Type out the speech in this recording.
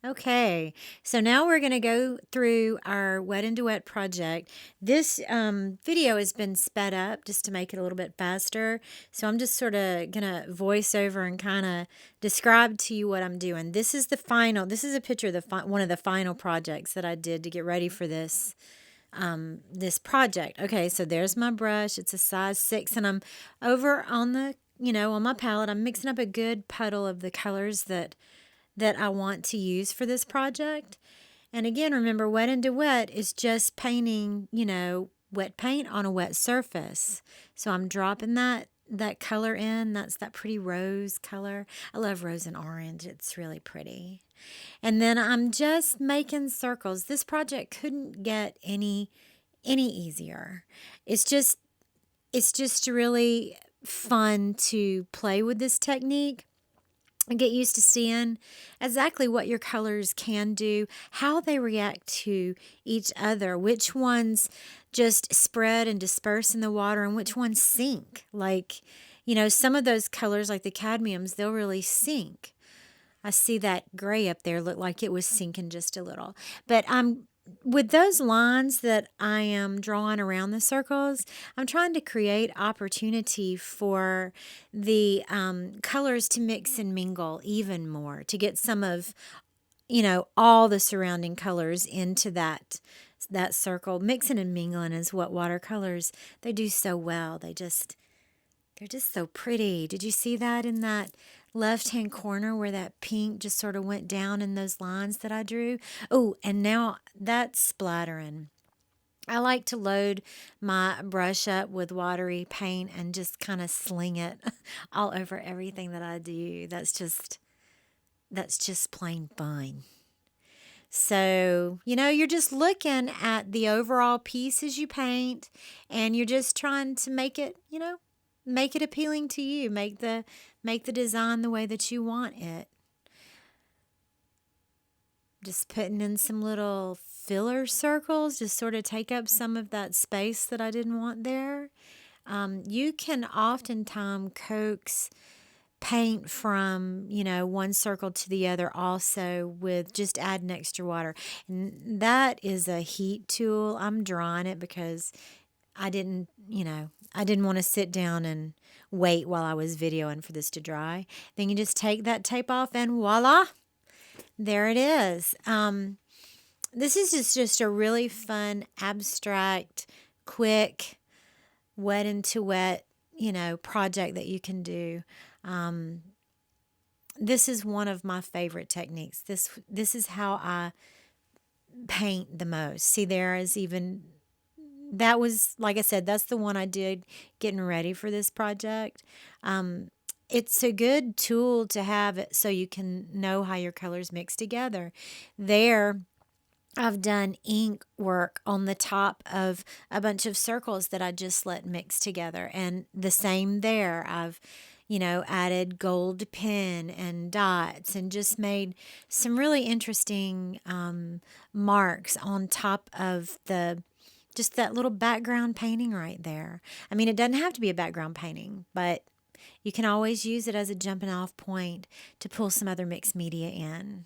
Okay, so now we're going to go through our wet and duet project. This video has been sped up just to make it a little bit faster. So I'm just sort of going to voice over and kind of describe to you what I'm doing. This is the final, this is a picture of one of the final projects that I did to get ready for this project. Okay, so there's my brush. It's a size 6 and I'm over on on my palette. I'm mixing up a good puddle of the colors that I want to use for this project. And again, remember, wet and duet is just painting, wet paint on a wet surface. So I'm dropping that color in. That's that pretty rose color. I love rose and orange. It's really pretty. And then I'm just making circles. This project couldn't get any easier. It's just really fun to play with this technique and get used to seeing exactly what your colors can do, how they react to each other, which ones just spread and disperse in the water, and which ones sink. Like, some of those colors, like the cadmiums, they'll really sink. I see that gray up there look like it was sinking just a little. But with those lines that I am drawing around the circles, I'm trying to create opportunity for the colors to mix and mingle even more, to get some of, all the surrounding colors into that circle. Mixing and mingling is what watercolors, they do so well. They're just so pretty. Did you see that in that left-hand corner where that pink just sort of went down in those lines that I drew? Oh, and now that's splattering. I like to load my brush up with watery paint and just kind of sling it all over everything that I do. That's just plain fun. So, you're just looking at the overall piece as you paint, and you're just trying to make it appealing to you. Make the design the way that you want it. Just putting in some little filler circles, just sort of take up some of that space that I didn't want there. You can oftentimes coax paint from, one circle to the other also with just adding extra water. And that is a heat tool. I'm drawing it because I didn't want to sit down and wait while I was videoing for this to dry. Then you just take that tape off and voila, there it is. This is just a really fun, abstract, quick, wet into wet, project that you can do. This is one of my favorite techniques. This is how I paint the most. See, there is even that was, like I said, that's the one I did getting ready for this project. It's a good tool to have it so you can know how your colors mix together. There, I've done ink work on the top of a bunch of circles that I just let mix together. And the same there. I've, added gold pen and dots and just made some really interesting marks on top of just that little background painting right there. I mean, it doesn't have to be a background painting, but you can always use it as a jumping off point to pull some other mixed media in.